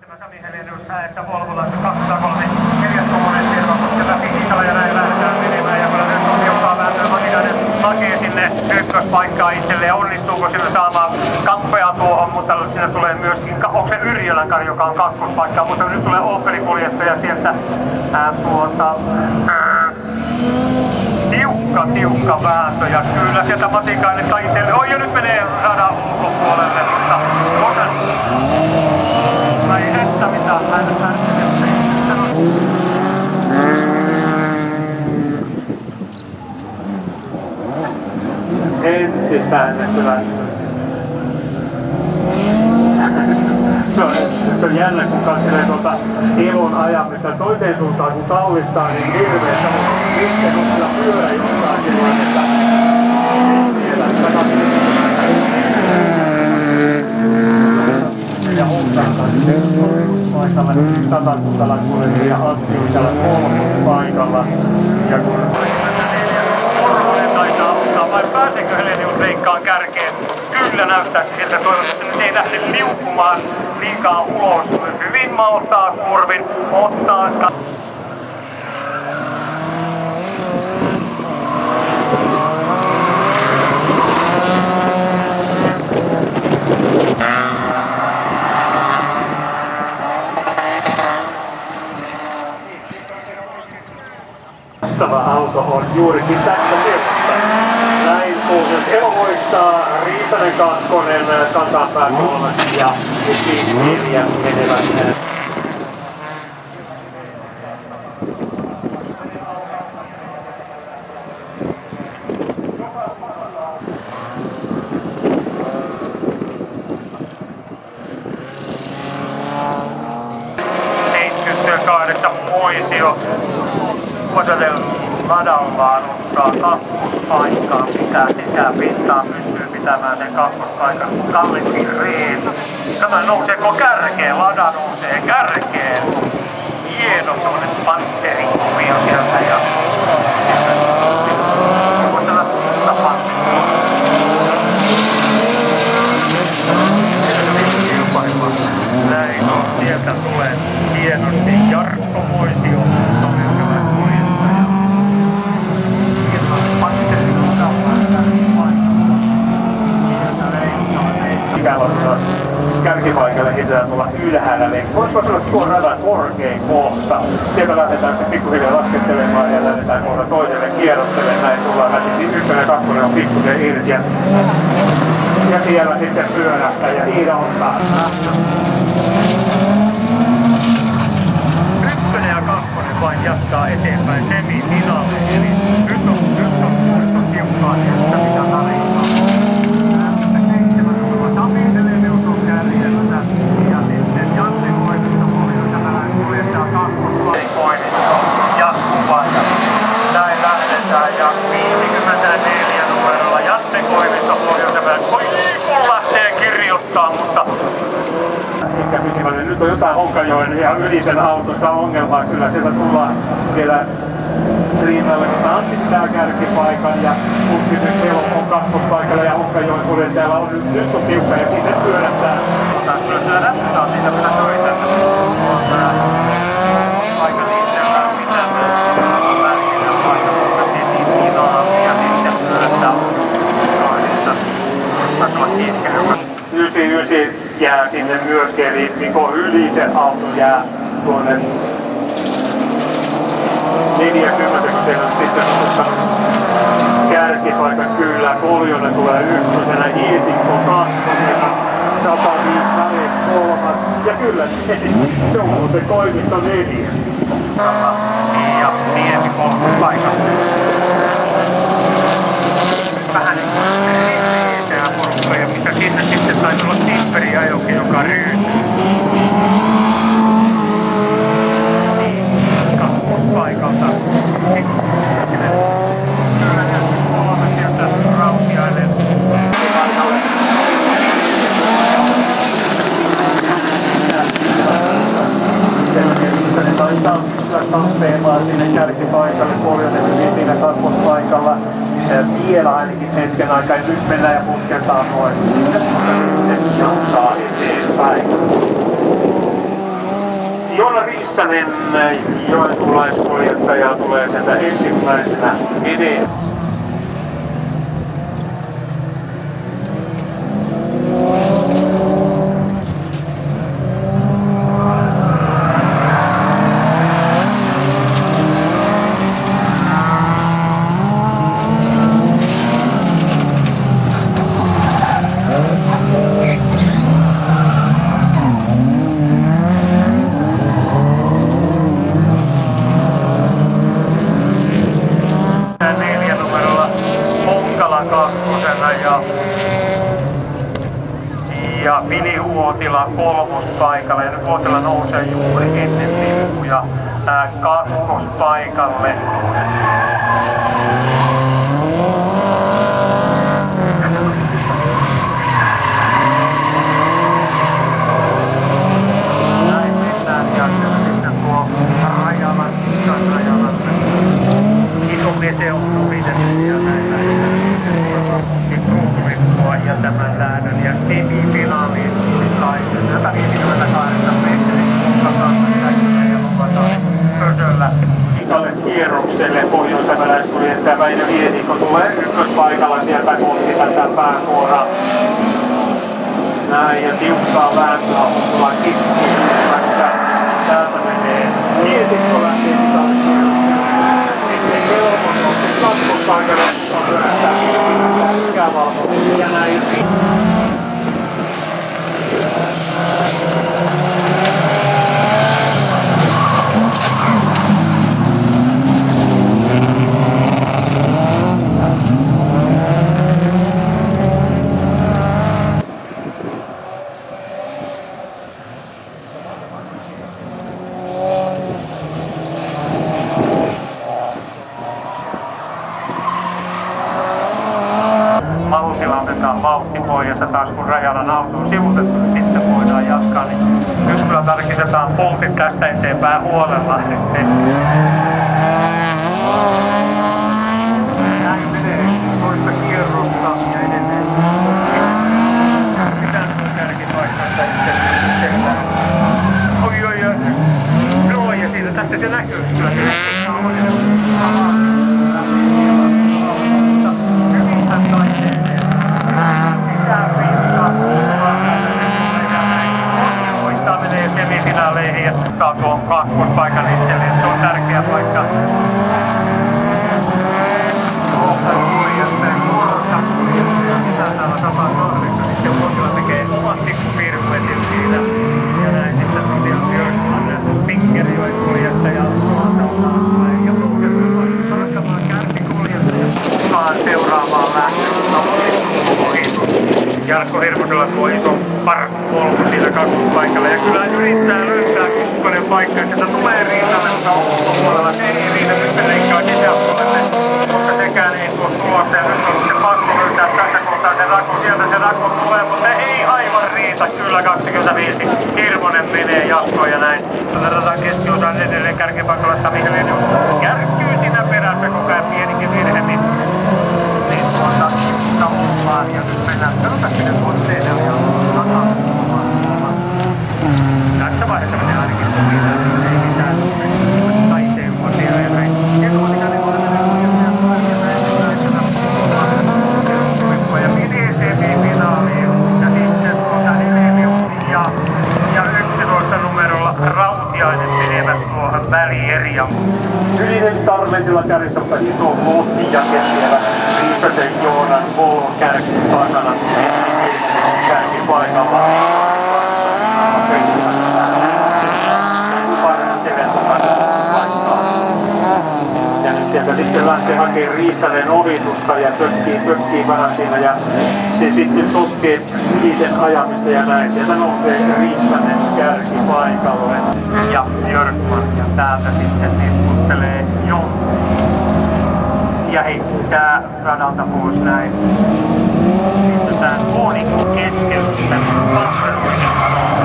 Sami Helenius äänessä Volvolaisen 203 4-tuunen Tervakoski läpi Hiitala ja näin lähdetään menemään. Ja kyllä nyt on tiukkaa vääntöä. Matikainen hakee sinne ykköspaikkaa itselleen. Onnistuuko sillä saamaan kappea tuohon, mutta siinä tulee myöskin, onko se Yrjölänkari, joka on kakkospaikkaa, mutta nyt tulee Opel-kuljettaja sieltä tiukka vääntö ja kyllä sieltä Matikainen taiteelle. Oi ja nyt menee radan ulkopuolelle, mutta ei että mitään hän entistä ennettyvä. Se on jännä, kun katselee Elon ajamista toiseen suuntaan, kun tallistaa niin hirveästi, mutta sitten on kyllä pyörä jostain silloin, että siellä ja Hontaan paikalla, Satakuntala kuljetti ja Antti oli täällä paikalla. Ja kun Korhonen taitaa ottaa, vai pääseekö Helenius Veikkaan kärkeen? Kyllä näyttää siltä, toivottavasti nyt ei lähde liukumaan liikaa ulos. Hyvin maltaa kurvin, ottaa Vastaava auto on juurikin tästä tilasta. Näin kuusi. Elo voittaa, Riitanen kakkonen, takapää kolmas ja 4 menevät. Moisio Vuoselle ladallaan ottaa kakkospaikkaa, pitää sisäpintaa, pystyy pitämään sen kakkospaikan. Kallikin Reen. Kato, nouseeko kärkeen? Lada nousee kärkeen. Hieno tuonne pantterikuvio sieltä ja voisi olla muuta pantterikuvia. Näin on, sieltä tulee hienosti Jarkko Moisio. Kärkipaikalle heitetään tuolla ylhäällä, niin voisiko sanoa tuon radan korkein kohta. Sieltä lähdetään sitten pikkuhiljaa laskettelemaan ja lähdetään tuolla toiselle kierrokselle. Näin tullaan lähtisi 1 ja 2 on pikkuisen irti ja siellä sitten pyörähtää ja Iida ottaa. 1 ja 2 vain jatkaa eteenpäin semifinaalle, eli nyt on tiukkaa sieltä mitä tarvitaan. Sami Helenius on kärjellä ja sitten Janne Koivisto kuljettaa kakkospaikoinisto ja kuvaja. Näin lähdetään ja 54 numerolla Janne Koivisto pohjoisemmän. Voi kun lähtee kirjoittaa, mutta eikä pysyvälle. Nyt on jotain Honkajoen ja Ylisen autossa ongelmaa. Kyllä sieltä tullaan vielä rinnalle, mutta Antti pitää kärkipaikan ja Kuskisen Elo on kakkospaikalla ja Honkajoen kuljettajalla on nyt on tiukka ja sinne pyörättää. Kyllä siellä näyttää siitä mitä töitä. Aika itsellään mitään välillä paikalla semifinaalia ja sitten pyörättää kahdesta. Tasolla kiiskelyä. 99 jää sinne myöskin, eli Miko Ylisen auto jää tuonne 40, kun siellä on sitten kärkipaikan kyllä. Koljonen tulee ykkösenä, Iitikko kakkosena, 105 Kari kolmas ja kyllä se on muuten Koivisto 4. Ja Niemi kolmospaikalla. Vähän niin kuin tämä porukka ja mitä sinne sitten taisi olla Tipperi ajokin, joka ryytyy. Paikalta. Kyllä näyttää kolme sieltä Rautiainen. Taitaa tappeemaan sinne kärkipaikalle, Poljonen siinä kakkospaikalla. Vielä ainakin hetken aikaa, nyt mennään ja pusketaan noin. Nyt joutaa eteenpäin. Rissanen joensuulaiskuljettaja tulee sieltä ensimmäisenä eteen. Ja Vili Uotila kolmospaikalle. Ja nyt Uotila nousee juuri ennen lippuja kakkospaikalle. Näin mennään ja sitten tuo Rajalan iso vese on suvitettu ja näin. Ja tämän säännön ja semifinaalin kaiken 158 metrin Pösöllä. Ikalle kierrokselle pohjois-hämäläiskuljettaja Väinö Vietikko tulee ykköspaikalla sieltä kohti tätä pääsuoraa. Näin ja tiukkaa vääntöä Huttulan kippilässä. Täältä menee Vietikko lähtee Ikalle kierrokselle. Sitten Kelmon nousee kakkospaikalle. Ja näin. Maltilla otetaan vauhti pois ja taas kun Rajalan auto on sivutettu, niin sitten voidaan jatkaa. Niin nyt kyllä tarkistetaan poltit tästä eteenpäin huolella. Näin menee toista kierrosta ja edelleen. Mitä on kärkipaikasta sitten? Oi. No ja siitä tästä se näkyy. Kyllä se näkyy. Semifinaaleihin ja ottaa tuon kakkospaikan itselleen. Se on tärkeä paikka. Kuljettajan vuorossa kuljettaja sisällä tapaa kahvissa. Sitten Uotila tekee omat pikkupiiruetin siinä. Ja näin sitten Matias Björkman Pinkeri kuljettaja ja Ruudemus tarkkamaan kärkikuljettaja mukaan seuraavaan lähtöön. Jarkko Hirvosella tuo iso parkkupolku siinä kakkospaikalla ja kyllä yrittää löytää kukkonen paikka, että tulee Riitalle, mutta ulkopuolella se ei riitä nyt leikkaa sisäpuolelle, mutta sekään ei tuo tulosta ja nyt on sitten pakko löytää tässä kohtaa se rakko, sieltä se rakko tulee, mutta ei aivan riitä, kyllä 25 Hirvonen menee jatkoon ja näin. Otetaan keskiosaan edelleen kärkipaikalla Sami Helenius järkkyy siinä perässä koko ajan pienikin virhe, niin ollaan ja nyt mennään. Katsotaan miten tuotteita on ja tässä vaiheessa menee ainakin suvitaan, niin ei mitään taiteen vuosia ja näin. Ja tuotikainen on ja menee semifinaaliin ja sitten Helenius ja 11 numerolla Rautiainen menevät tuohon välieriin. Ylinen Starmetilla kärjessä pääsi tuo Luutti ja keskellä Riisasen Joonan Volon kärkipaikalla. Kärkipaikalla. Ja nyt sieltä sitten lähtee hakemaan Riisanen ovitusta ja tökkii vähän siinä ja se sitten sotkee Riisen ajamista ja näin. Sieltä nousee Riisanen kärkipaikalle ja Björkman ja täältä sitten nipputtelee ja heittää radalta pois näin. Pistetään Koonikko keskelle, sitten Pamperuinen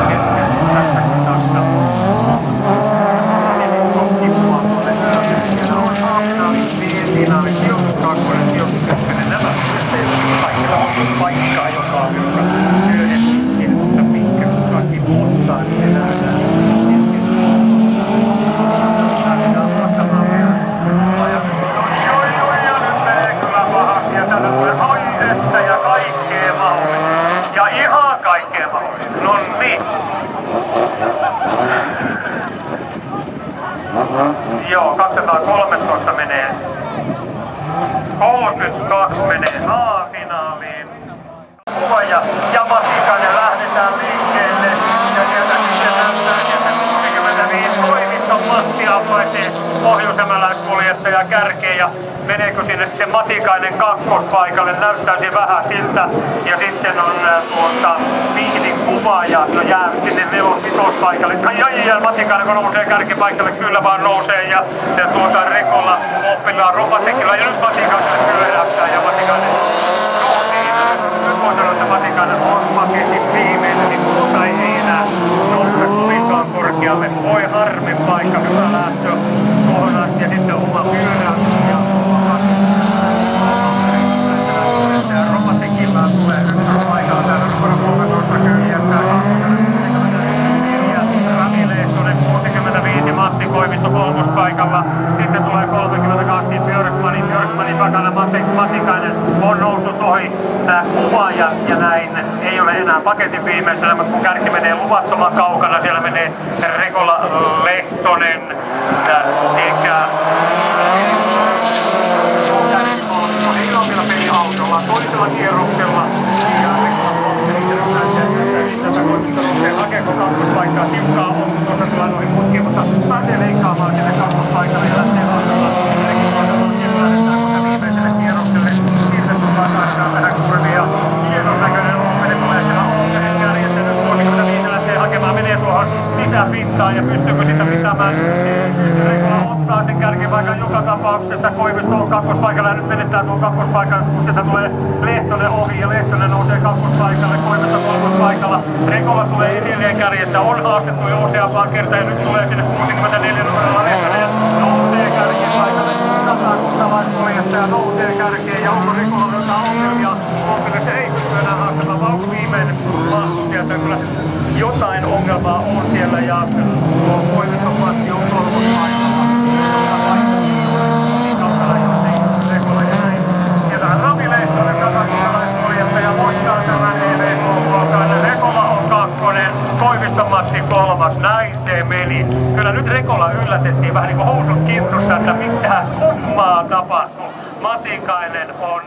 keskelle tästä kohdasta. Kokkipuolta tuonne siellä on A-finaali, B-finaali, sijoitus 2, sijoitus 1. Nämä kaikilla on paikkaa, joka on yhden mutta minkä kukakin muuttaa, niin se nähdään. Ihan kaikkea mahdollista. No niin. Joo, 213 menee. 32 menee A-finaaliin. Kuva ja Matikainen lähdetään liikkeelle. Ja sieltä sitten näyttää sieltä 65 toimiston Matti Apaisee pohjoisemalaiskuljettaja kärkeen. Ja meneekö sinne sitten Matikainen kakkospaikalle? Näyttäisi vähän siltä. Ja sitten on Vihdin kuvaaja, no jää sinne vitospaikalle. Ja Matikainen kun nousee kärkipaikalle, kyllä vaan nousee. Ja Rekolla oppilaan Ropatekilla. Ja nyt Matikainen kyllä näyttää ja Matikainen nyt voi sanoa, että Matikainen on paketin viimeinen, niin muuta ei enää nousta kovinkaan korkealle. Voi harmin paikka, hyvä lähtö tuohon asti ja sitten oma pyöräys. Ja Ropatekilla tulee ykköspaikalla täällä numero 13 kyljättää. Rami Lehtonen 65, Matti Koivisto kolmospaikalla. Sitten tulee 32 Björkmanin takana Matikainen on noussut ohi kuvaaja ja näin. Ei ole enää paketin viimeisenä, mutta kun kärki menee luvattoman kaukana, siellä menee Rekola Lehtonen sekä ei ole vielä peliautolla toisella kierroksella ja Rekola hakeeko kakkospaikkaa tiukkaa on, kun tuossa tulee noihin mutkiin, mutta pääsee leikkaamaan sinne kakkospaikalle ja lähtee autella. Viimeiselle kierrokselle siirretty takaisin tähän kurviin ja hienon näköinen Oopeli tulee siellä Ooperin kärjessä nyt 35 lähtee hakemaan, menee tuohon sisäpintaan ja pystyykö sitä pitämään. Rekola ottaa sen kärkipaikan joka tapauksessa, Koivisto on kakkospaikalla ja nyt menettää tuon kakkospaikan, kun sieltä tulee Lehtonen ohi ja Lehtonen nousee kakkospaikalle, Koivisto kolmospaikalla. Rekola tulee edelleen kärjessä, on haastettu jo useampaan kertaan ja nyt tulee sinne 64 numerolla Lehtonen ja nousee kärkipaikalle. Kuljettaja nousee kärkeen ja onko Rekola jotain ongelmia? Onko se ei pysty enää haastamaan, vaan onko viimeinen vastustaja? Kyllä jotain ongelmaa on siellä ja tuo Koiviston Matti on kolmospaikalla. Rekola ja näin. Sieltähän Rami Lehtonen kuljettaja voittaa tämän EVK-luokan. Rekola on kakkonen, Koiviston Matti kolmas. Näin se meni. Kyllä nyt Rekola yllätettiin vähän niin kuin housut kintussa, että mitä kummaa tapahtuu. Matikainen on